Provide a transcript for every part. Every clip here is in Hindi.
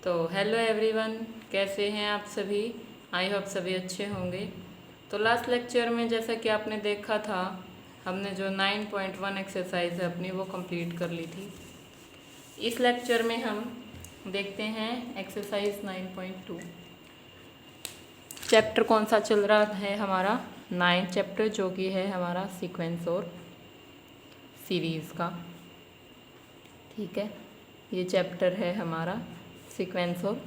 तो हेलो एवरीवन, कैसे हैं आप सभी। आई होप सभी अच्छे होंगे। तो लास्ट लेक्चर में जैसा कि आपने देखा था, हमने जो 9.1 एक्सरसाइज है अपनी वो कंप्लीट कर ली थी। इस लेक्चर में हम देखते हैं एक्सरसाइज 9.2। चैप्टर कौन सा चल रहा है हमारा 9th चैप्टर, जो कि है हमारा सीक्वेंस और सीरीज़ का। ठीक है, ये चैप्टर है हमारा सीक्वेंस और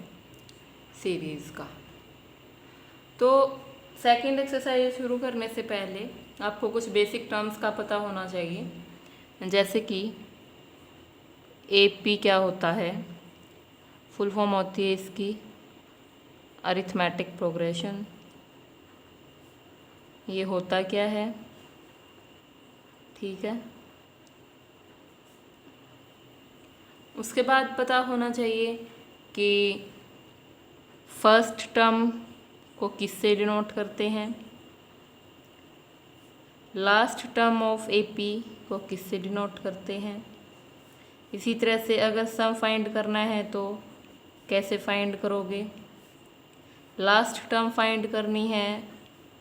सीरीज़ का। तो सेकंड एक्सरसाइज शुरू करने से पहले आपको कुछ बेसिक टर्म्स का पता होना चाहिए, जैसे कि एपी क्या होता है, फुल फॉर्म होती है इसकी अरिथमेटिक प्रोग्रेशन। ये होता क्या है, ठीक है। उसके बाद पता होना चाहिए कि फर्स्ट टर्म को किससे डिनोट करते हैं, लास्ट टर्म ऑफ एपी को किससे डिनोट करते हैं। इसी तरह से अगर सम फाइंड करना है तो कैसे फाइंड करोगे, लास्ट टर्म फाइंड करनी है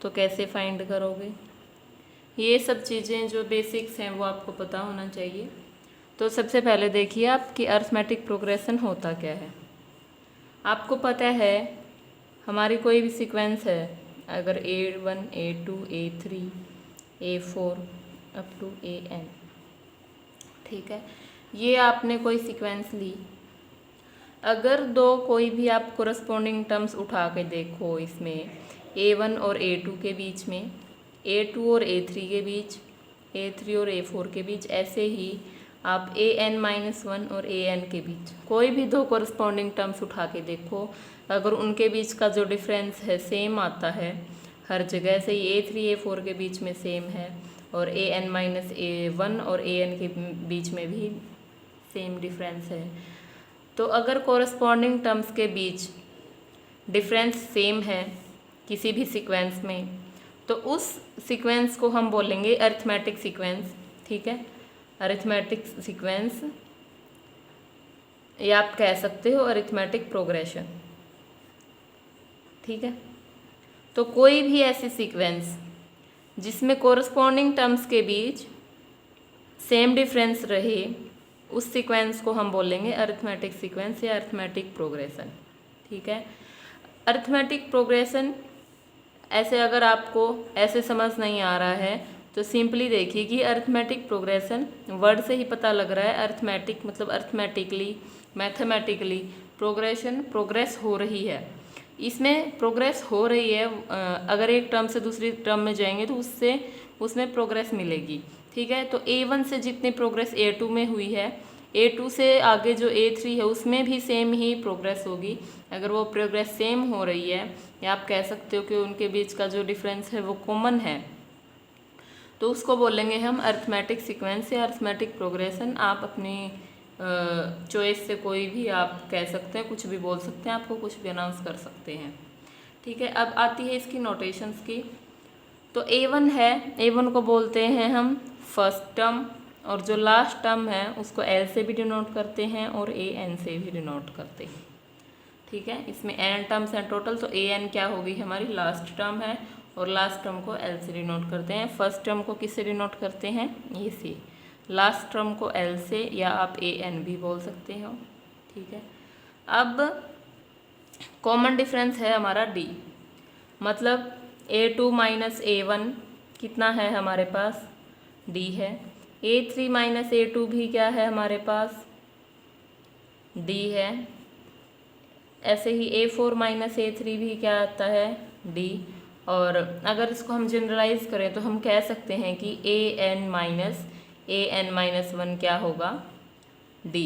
तो कैसे फाइंड करोगे। ये सब चीज़ें जो बेसिक्स हैं वो आपको पता होना चाहिए। तो सबसे पहले देखिए आप कि अरिथमेटिक प्रोग्रेशन होता क्या है। आपको पता है हमारी कोई भी सीक्वेंस है, अगर A1 A2 A3 A4 up to AN, ठीक है, ये आपने कोई सीक्वेंस ली। अगर दो कोई भी आप कोरस्पॉन्डिंग टर्म्स उठा के देखो, इसमें A1 और A2 के बीच में, A2 और A3 के बीच, A3 और A4 के बीच, ऐसे ही आप AN-1 और AN के बीच कोई भी दो कोरस्पॉन्डिंग टर्म्स उठा के देखो, अगर उनके बीच का जो डिफरेंस है सेम आता है हर जगह से, ही A3 A4 के बीच में सेम है और AN-1 और AN के बीच में भी सेम डिफरेंस है, तो अगर कोरस्पॉन्डिंग टर्म्स के बीच डिफरेंस सेम है किसी भी सीक्वेंस में, तो उस सीक्वेंस को हम बोलेंगे अरिथमेटिक सीक्वेंस। ठीक है, अरिथमेटिक सीक्वेंस, या आप कह सकते हो अरिथमेटिक प्रोग्रेशन। ठीक है, तो कोई भी ऐसी सीक्वेंस जिसमें कोरस्पॉन्डिंग टर्म्स के बीच सेम डिफरेंस रहे, उस सीक्वेंस को हम बोलेंगे अरिथमेटिक सीक्वेंस या अरिथमेटिक प्रोग्रेशन। ठीक है, अरिथमेटिक प्रोग्रेशन ऐसे अगर आपको ऐसे समझ नहीं आ रहा है तो सिंपली देखिए कि अरिथमेटिक प्रोग्रेशन वर्ड से ही पता लग रहा है। अरिथमेटिक मतलब अरिथमेटिकली, मैथमेटिकली प्रोग्रेशन, प्रोग्रेस हो रही है, इसमें प्रोग्रेस हो रही है। अगर एक टर्म से दूसरी टर्म में जाएंगे तो उसमें प्रोग्रेस मिलेगी। ठीक है, तो A1 से जितनी प्रोग्रेस A2 में हुई है, A2 से आगे जो A3 है उसमें भी सेम ही प्रोग्रेस होगी। अगर वो प्रोग्रेस सेम हो रही है, या आप कह सकते हो कि उनके बीच का जो डिफरेंस है वो कॉमन है, तो उसको बोलेंगे हम अरिथमेटिक सीक्वेंस या अरिथमेटिक प्रोग्रेशन। आप अपनी चॉइस से कोई भी आप कह सकते हैं, कुछ भी बोल सकते हैं, आपको कुछ भी अनाउंस कर सकते हैं। ठीक है, अब आती है इसकी नोटेशंस की। तो A1 है, A1 को बोलते हैं हम फर्स्ट टर्म, और जो लास्ट टर्म है उसको L से भी डिनोट करते हैं और AN से भी डिनोट करते हैं। ठीक है, इसमें N टर्म्स हैं टोटल, तो AN क्या होगी, हमारी लास्ट टर्म है, और लास्ट टर्म को L से डिनोट करते हैं। फर्स्ट टर्म को किससे डिनोट करते हैं, ये से, लास्ट टर्म को L से, या आप AN भी बोल सकते हो। ठीक है, अब कॉमन डिफरेंस है हमारा D, मतलब A2 माइनस A1 कितना है हमारे पास, D है। A3 माइनस A2 भी क्या है हमारे पास, D है। ऐसे ही A4 माइनस A3 भी क्या आता है, D। और अगर इसको हम जनरलाइज करें तो हम कह सकते हैं कि AN-1 क्या होगा, D।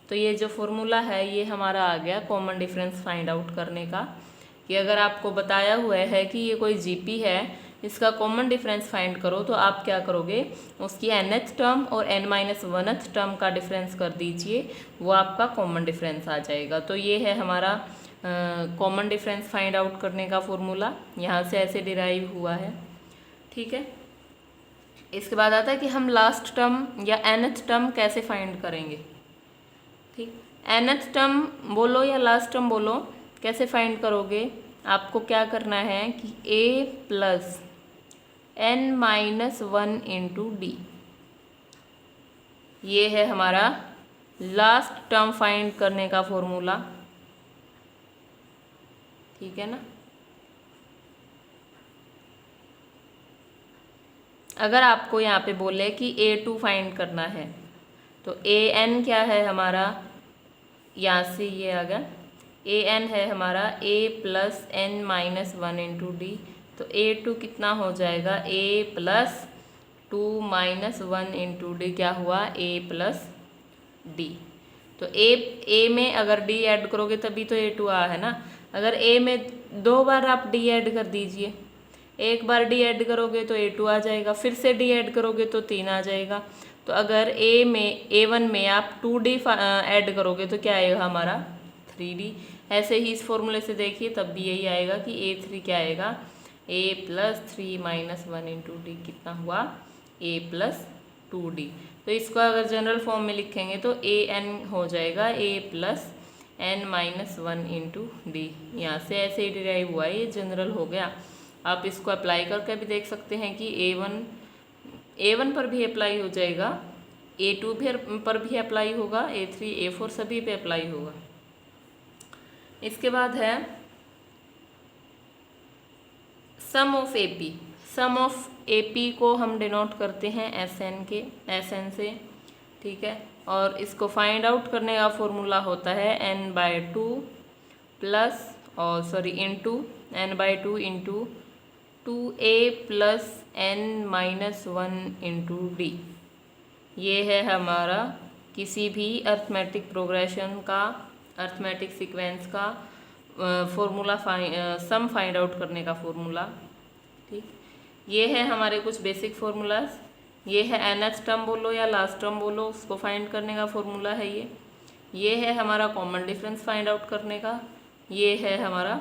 तो ये जो फॉर्मूला है ये हमारा आ गया कॉमन डिफरेंस फाइंड आउट करने का, कि अगर आपको बताया हुआ है कि ये कोई GP है, इसका कॉमन डिफरेंस फाइंड करो, तो आप क्या करोगे, उसकी nth टर्म और n-1th टर्म का डिफरेंस कर दीजिए, वो आपका कॉमन डिफरेंस आ जाएगा। तो ये है हमारा कॉमन डिफरेंस फाइंड आउट करने का फॉर्मूला, यहाँ से ऐसे डिराइव हुआ है। ठीक है, इसके बाद आता है कि हम लास्ट टर्म या nth टर्म कैसे फाइंड करेंगे। ठीक, nth टर्म बोलो या लास्ट टर्म बोलो, कैसे फाइंड करोगे? आपको क्या करना है कि a plus n-1 into D, ये है हमारा लास्ट टर्म फाइंड करने का फॉर्मूला, ठीक है ना। अगर आपको यहाँ पे बोले कि a2 फाइंड करना है तो an क्या है हमारा, यहाँ से ये आ गया, an है हमारा a plus n-1 into D, तो a2 कितना हो जाएगा, a प्लस 2-1 इंटू डी, क्या हुआ a प्लस डी। तो a में अगर d ऐड करोगे तभी तो a2 आ है ना। अगर a में 2 बार आप d ऐड कर दीजिए, एक बार d ऐड करोगे तो a2 आ जाएगा, फिर से d ऐड करोगे तो 3 आ जाएगा। तो अगर a1 में आप 2d ऐड करोगे तो क्या आएगा हमारा 3d। ऐसे ही इस फॉर्मूले से देखिए तब भी यही आएगा कि a3 क्या आएगा, a प्लस 3-1 इंटू डी, कितना हुआ a प्लस 2d। तो इसको अगर जनरल फॉर्म में लिखेंगे तो an हो जाएगा a plus n-1 into D. यहाँ से ऐसे ही डिराइव हुआ है, ये जनरल हो गया। आप इसको अप्लाई करके भी देख सकते हैं कि a1 पर भी अप्लाई हो जाएगा, a2 पर भी अप्लाई होगा, a3 a4 सभी पे अप्लाई होगा। इसके बाद है sum of AP। Sum of AP को हम डिनोट करते हैं SN से, ठीक है। और इसको फाइंड आउट करने का फॉर्मूला होता है n/2 plus into n/2 into 2a plus n-1 into D. ये है हमारा किसी भी अर्थमेटिक प्रोग्रेशन का, अर्थमेटिक सीक्वेंस का फॉर्मूला, सम फाइंड आउट करने का फॉर्मूला, ठीक। ये है हमारे कुछ बेसिक फार्मूलाज। ये है nth टर्म बोलो या लास्ट टर्म बोलो, उसको फाइंड करने का फॉर्मूला है ये है हमारा कॉमन डिफरेंस फाइंड आउट करने का, ये है हमारा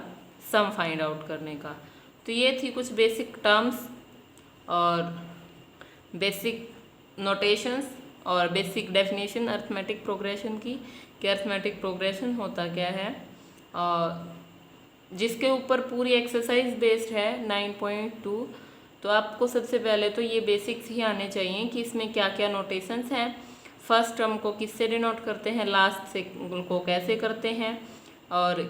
सम फाइंड आउट करने का। तो ये थी कुछ बेसिक टर्म्स और बेसिक नोटेशंस और बेसिक डेफिनेशन अर्थमेटिक प्रोग्रेशन की, कि अर्थमेटिक प्रोग्रेशन होता क्या है, और जिसके ऊपर पूरी एक्सरसाइज बेस्ड है 9.2। तो आपको सबसे पहले तो ये बेसिक्स ही आने चाहिए कि इसमें क्या क्या नोटेशंस हैं, फर्स्ट टर्म को किससे डिनोट करते हैं, लास्ट से को कैसे करते हैं, और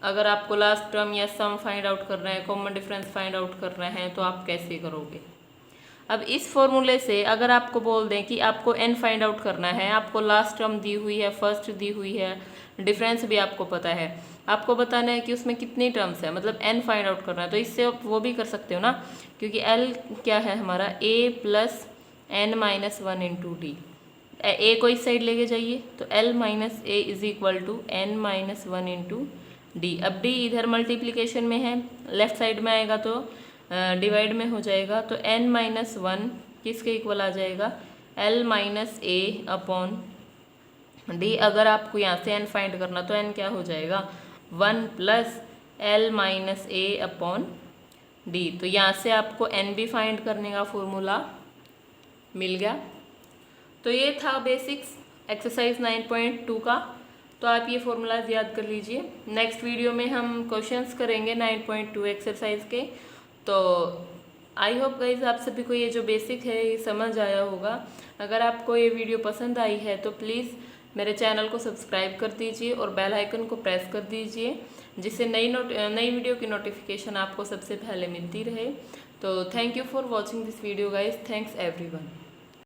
अगर आपको लास्ट टर्म या सम फाइंड आउट करना है, कॉमन डिफरेंस फाइंड आउट करना है तो आप कैसे करोगे। अब इस फॉर्मूले से अगर आपको बोल दें कि आपको n फाइंड आउट करना है, आपको लास्ट टर्म दी हुई है, फर्स्ट दी हुई है, डिफरेंस भी आपको पता है, आपको बताना है कि उसमें कितनी टर्म्स है, मतलब n फाइंड आउट करना है, तो इससे आप वो भी कर सकते हो ना, क्योंकि l क्या है हमारा a plus n-1 into D. a को इस साइड लेके जाइए तो l minus a is equal to n-1 into D. अब d इधर मल्टीप्लीकेशन में है, लेफ्ट साइड में आएगा तो डिवाइड में हो जाएगा, तो n-1 किसके इक्वल आ जाएगा, l minus a upon D. अगर आपको यहाँ से n फाइंड करना तो n क्या हो जाएगा, 1 plus l minus a upon D. तो यहाँ से आपको n भी फाइंड करने का फॉर्मूला मिल गया। तो ये था बेसिक्स एक्सरसाइज 9.2 का। तो आप ये फॉर्मूलाज याद कर लीजिए। नेक्स्ट वीडियो में हम क्वेश्चंस करेंगे 9.2 एक्सरसाइज के। तो आई होप गाइज आप सभी को ये जो बेसिक है ये समझ आया होगा। अगर आपको ये वीडियो पसंद आई है तो प्लीज़ मेरे चैनल को सब्सक्राइब कर दीजिए और बेल आइकन को प्रेस कर दीजिए, जिससे नई वीडियो की नोटिफिकेशन आपको सबसे पहले मिलती रहे। तो thank you for watching this video guys. Thanks everyone.